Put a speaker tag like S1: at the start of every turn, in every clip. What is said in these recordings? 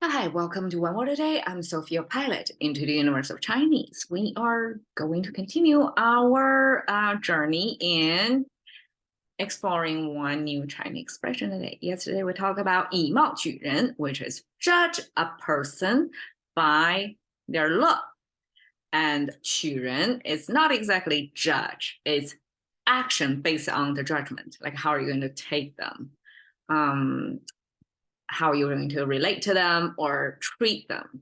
S1: Hi, welcome to One Word a Day. I'm Sophia Pilot. Into the universe of Chinese. We are going to continue our journey in exploring one new Chinese expression today. Yesterday, we talked about 以貌取人, which is judge a person by their look. And 取人is not exactly judge, it's action based on the judgment, like how are you going to take them. How you're going to relate to them or treat them.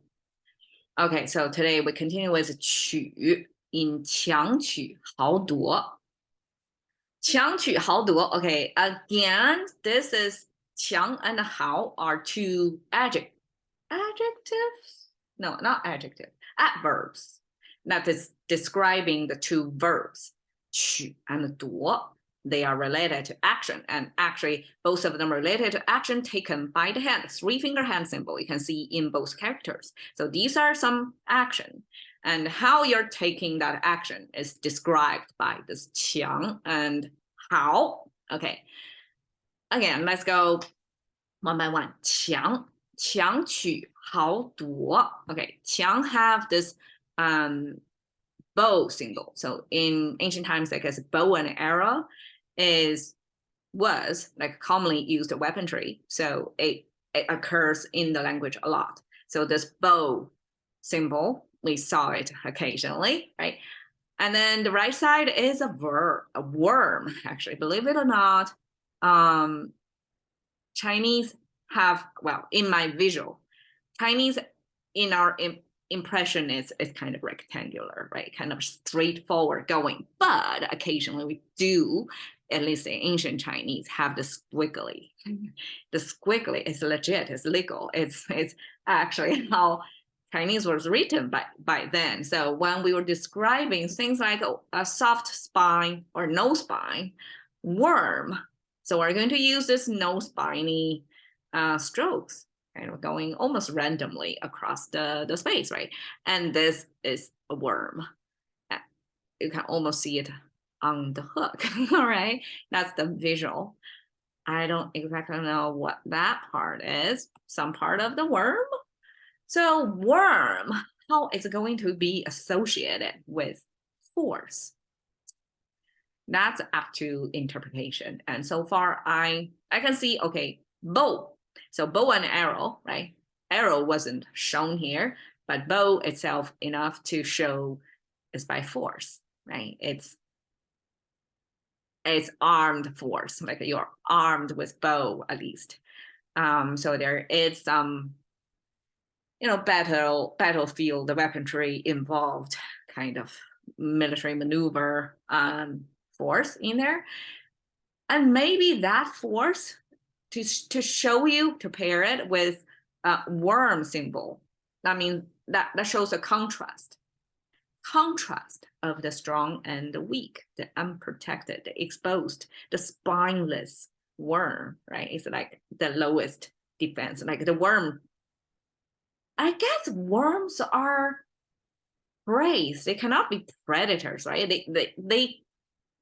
S1: Okay, so today we continue with 取 in 强取豪夺。强取豪夺. Okay, again, this is 强 and 豪 are two adjectives. No, not adjective. Adverbs. That is describing the two verbs. 取 and 夺. They are related to action, and actually both of them related to action taken by the hand, three-finger hand symbol you can see in both characters. So these are some action, and how you're taking that action is described by this 强 and 豪. Okay, again, let's go one by one. 强 取豪夺. Okay, 强 have this bow symbol. So in ancient times, I guess bow and arrow was like commonly used weaponry. So it occurs in the language a lot. So this bow symbol, we saw it occasionally, right? And then the right side is a worm, actually, believe it or not. Chinese have, well, in my visual, Chinese in our impression is kind of rectangular, right? Kind of straightforward going, but occasionally we do, at least in ancient Chinese, have the squiggly. The squiggly is legit, it's legal. It's actually how Chinese was written by then. So when we were describing things like a soft spine or no spine, worm, so we're going to use this no spiny strokes, kind of going almost randomly across the space, right? And this is a worm. You can almost see it on the hook, all right? That's the visual. I don't exactly know what that part is, some part of the worm. So worm, how is it going to be associated with force? That's up to interpretation. And so far, I can see, okay, bow. So bow and arrow, right? Arrow wasn't shown here, but bow itself enough to show is by force, right? It's armed force, like you're armed with bow at least. So there is some, battlefield, the weaponry involved, kind of military maneuver force in there. And maybe that force to show you, to pair it with a worm symbol. I mean, that shows a contrast of the strong and the weak, the unprotected, the exposed, the spineless worm, right? It's like the lowest defense, like the worm. I guess worms are prey. They cannot be predators, right? They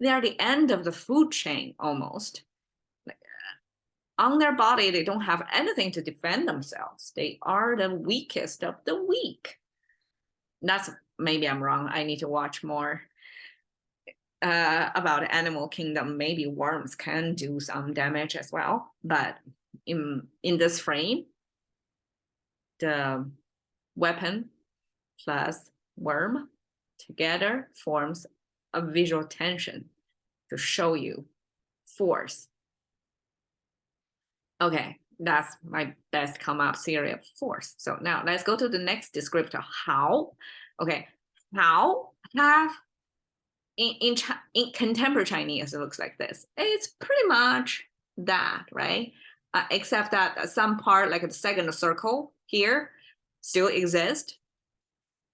S1: are the end of the food chain almost. Like, on their body, they don't have anything to defend themselves. They are the weakest of the weak. That's, maybe I'm wrong. I need to watch more about animal kingdom. Maybe worms can do some damage as well. But in this frame, the weapon plus worm together forms a visual tension to show you force. Okay, that's my best come up theory of force. So now let's go to the next descriptor, how. Okay, how have in contemporary Chinese, it looks like this. It's pretty much that, right? Except that some part, like the second circle here, still exists.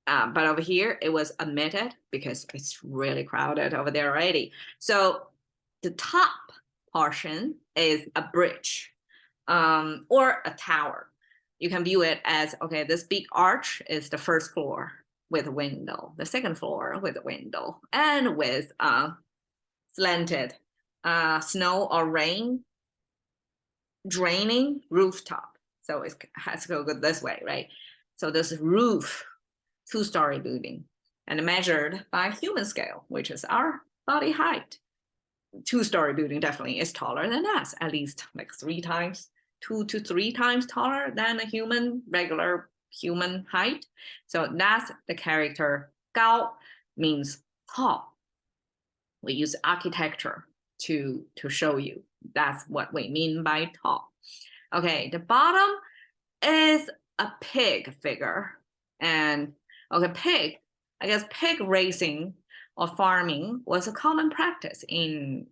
S1: But over here, it was omitted because it's really crowded over there already. So the top portion is a bridge or a tower. You can view it as, okay, this big arch is the first floor with a window, the second floor with a window, and with slanted snow or rain draining rooftop. So it has to go this way, right? So this roof, 2-story building, and measured by human scale, which is our body height. 2-story building definitely is taller than us, at least like 3 times, 2 to 3 times taller than a regular human height. So that's the character. 高 means tall. We use architecture to show you. That's what we mean by tall. Okay, the bottom is a pig figure. And okay, pig, I guess pig raising or farming was a common practice in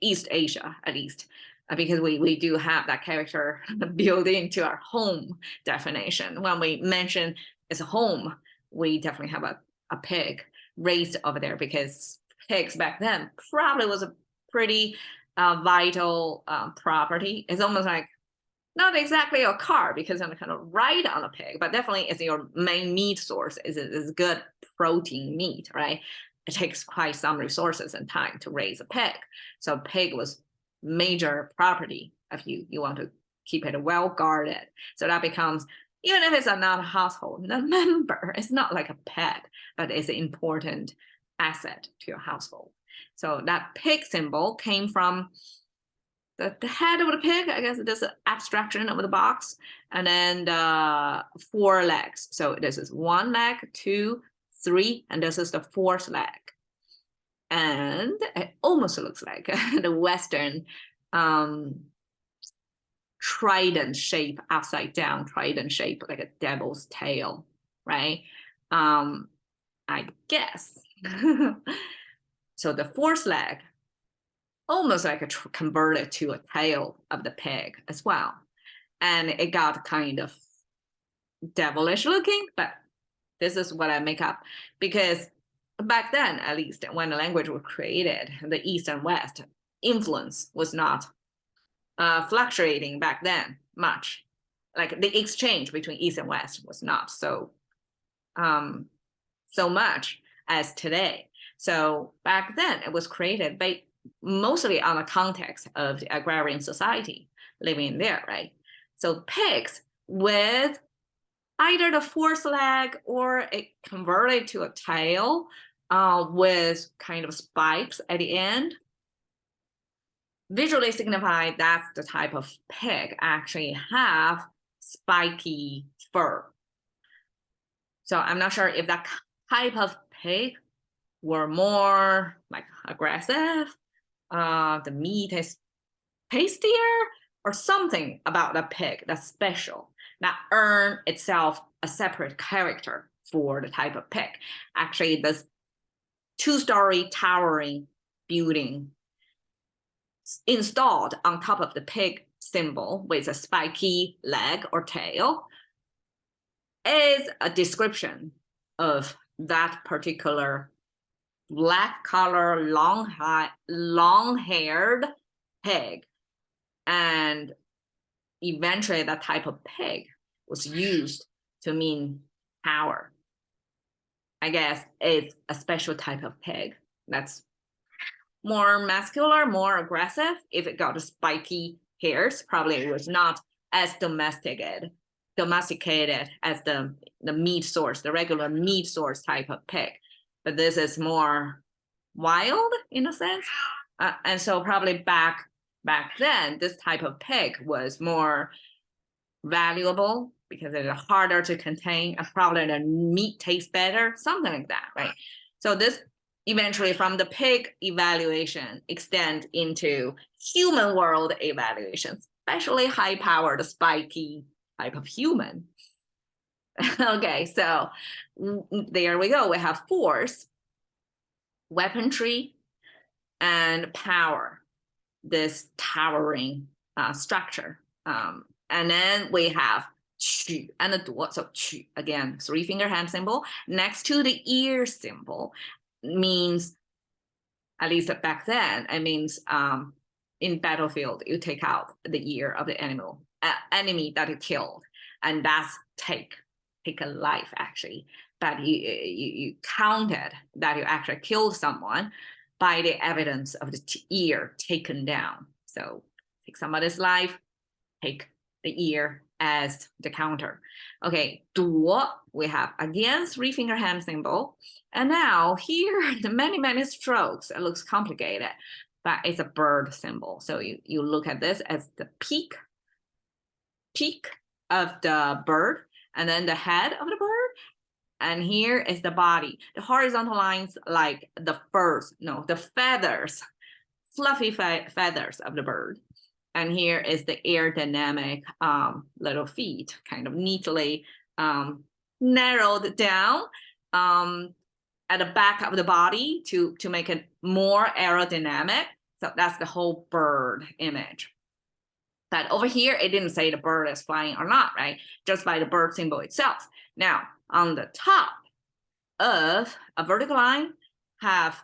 S1: East Asia, at least, because we do have that character built into our home definition. When we mention it's a home, we definitely have a pig raised over there, because pigs back then probably was a pretty vital property. It's almost like not exactly a car, because I'm kind of ride on a pig, but definitely it's your main meat source. Is good protein meat, right? It takes quite some resources and time to raise a pig. So pig was major property if you want to keep it well guarded. So that becomes, even if it's not a household member, it's not like a pet, but it's an important asset to your household. So that pig symbol came from the head of the pig, I guess this is abstraction of the box, and then 4 legs. So this is 1 leg, 2, 3, and this is the 4th leg. And it almost looks like the Western trident shape, upside down trident shape, like a devil's tail, right? I guess. So the 4th leg, almost like converted to a tail of the pig as well. And it got kind of devilish looking, but this is what I make up, because back then, at least when the language was created, the East and West influence was not fluctuating back then much. Like the exchange between East and West was not so much as today. So back then it was created by mostly on the context of the agrarian society living there, right? So pigs with either the 4th leg or it converted to a tail with kind of spikes at the end, visually signify that's the type of pig actually have spiky fur. So I'm not sure if that type of pig were more like aggressive, the meat is tastier, or something about the pig that's special, that earn itself a separate character for the type of pig. Actually, this 2-story towering building installed on top of the pig symbol with a spiky leg or tail is a description of that particular black color, long-haired pig. And eventually that type of pig was used to mean power. I guess it's a special type of pig that's more muscular, more aggressive. If it got spiky hairs, probably it was not as domesticated as the meat source, the regular meat source type of pig. But this is more wild in a sense. And so probably back then, this type of pig was more valuable because it's harder to contain, and probably the meat tastes better, something like that, right? So this eventually from the pig evaluation extend into human world evaluation, especially high-powered, spiky type of human. Okay, so there we go. We have force, weaponry, and power, this towering structure. And then we have 取 and the 夺. So 取, again, 3-finger hand symbol next to the ear symbol means, at least back then, it means in battlefield, you take out the ear of the enemy that you killed, and that's take a life actually. But you counted that you actually killed someone by the evidence of the ear taken down. So take somebody's life, take the ear as the counter. Okay, 夺, we have again 3-finger hand symbol. And now here, the many strokes, it looks complicated, but it's a bird symbol. So you look at this as the peak of the bird, and then the head of the bird. And here is the body. The horizontal lines like the furs, no, the feathers, fluffy feathers of the bird. And here is the aerodynamic little feet, kind of neatly narrowed down at the back of the body to make it more aerodynamic. So that's the whole bird image. But over here, it didn't say the bird is flying or not, right? Just by the bird symbol itself. Now, on the top of a vertical line, have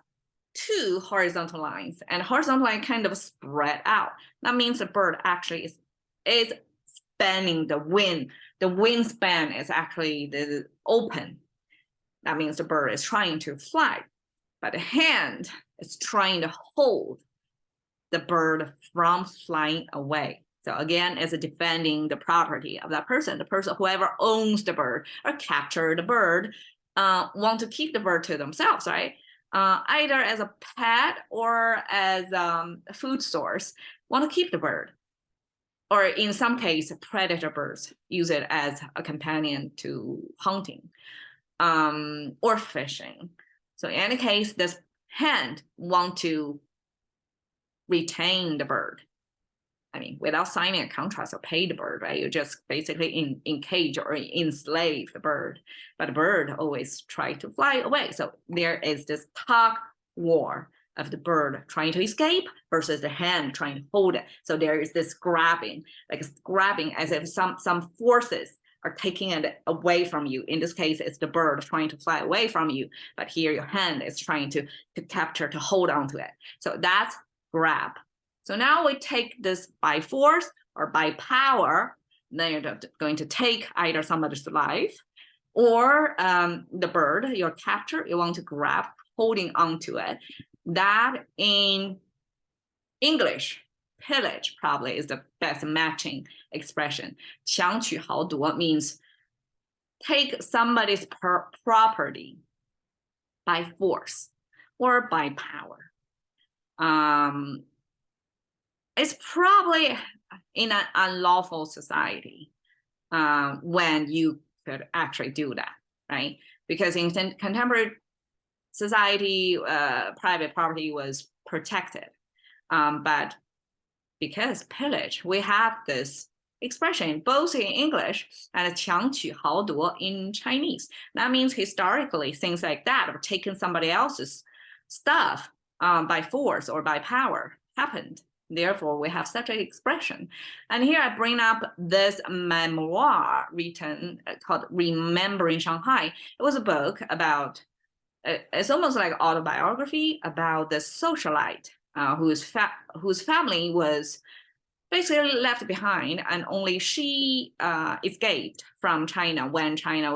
S1: 2 horizontal lines, and horizontal line kind of spread out. That means the bird actually is spanning the wind. The wingspan is actually the open. That means the bird is trying to fly, but the hand is trying to hold the bird from flying away. So again, it's defending the property of that person. The person, whoever owns the bird or capture the bird, want to keep the bird to themselves, right? Either as a pet or as a food source, want to keep the bird. Or in some cases, predator birds use it as a companion to hunting or fishing. So in any case, this hand want to retain the bird. I mean, without signing a contract or pay the bird, right? You just basically encage or enslave the bird, but the bird always try to fly away. So there is this tug war of the bird trying to escape versus the hand trying to hold it. So there is this grabbing, like grabbing as if some forces are taking it away from you. In this case, it's the bird trying to fly away from you, but here your hand is trying to capture, to hold on to it. So that's grab. So now we take this by force or by power. Then you're going to take either somebody's life or the bird you're captured, you want to grab, holding onto it. That in English, pillage probably is the best matching expression. 强取豪夺 means take somebody's property by force or by power. It's probably in an unlawful society when you could actually do that, right? Because in contemporary society, private property was protected. But because pillage, we have this expression both in English and 强取豪夺 in Chinese. That means historically things like that, or taking somebody else's stuff by force or by power happened. Therefore, we have such an expression. And here I bring up this memoir written called Remembering Shanghai. It was a book about, it's almost like autobiography about the socialite whose family was basically left behind, and only she escaped from China when China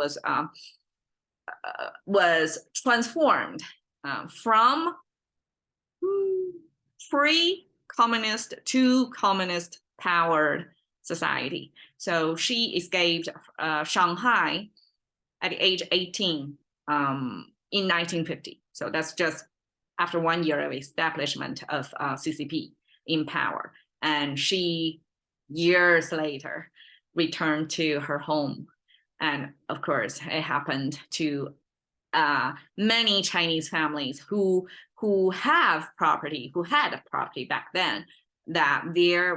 S1: was transformed from free communist to communist powered society. So she escaped Shanghai at the age 18 in 1950. So that's just after 1 year of establishment of CCP in power. And she, years later, returned to her home. And of course, it happened to many Chinese families who have property, who had a property back then, that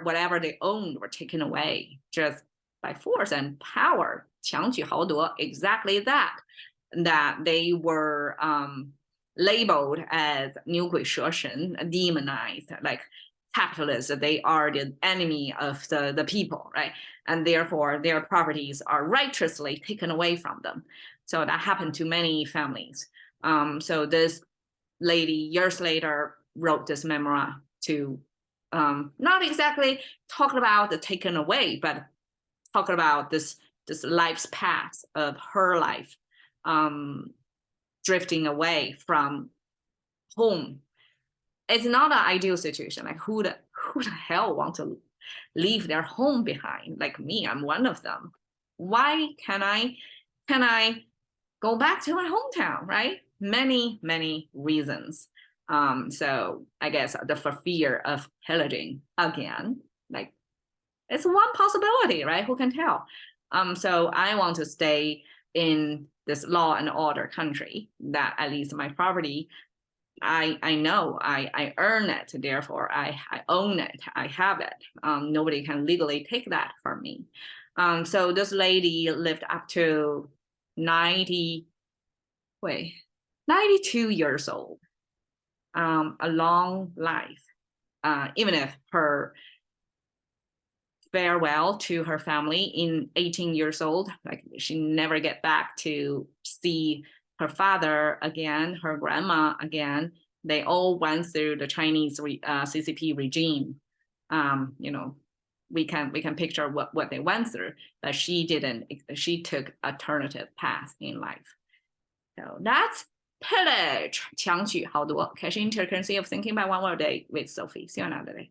S1: whatever they owned were taken away just by force and power. 强取豪夺, exactly that they were labeled as 牛鬼蛇神, demonized, like capitalists. They are the enemy of the people, right? And therefore their properties are righteously taken away from them. So that happened to many families. So this lady years later wrote this memoir to not exactly talk about the taken away, but talk about this life's path of her life, drifting away from home. It's not an ideal situation. Like who the hell want to leave their home behind. Like me, I'm one of them. Why can I go back to my hometown, right? Many reasons. So I guess the for fear of pillaging again, like it's one possibility, right? Who can tell? So I want to stay in this law and order country that at least my property, I know I earn it, therefore I own it, I have it. Nobody can legally take that from me. So this lady lived up to 92 years old, a long life. Even if her farewell to her family in 18 years old, like she never get back to see her father again, her grandma again. They all went through the Chinese CCP regime. You know, we can picture what they went through, but she didn't. She took alternative path in life. So that's Pillage, 强取豪夺, Cash Intercurrency of Thinking by One Word a Day with Sophie. See you another day.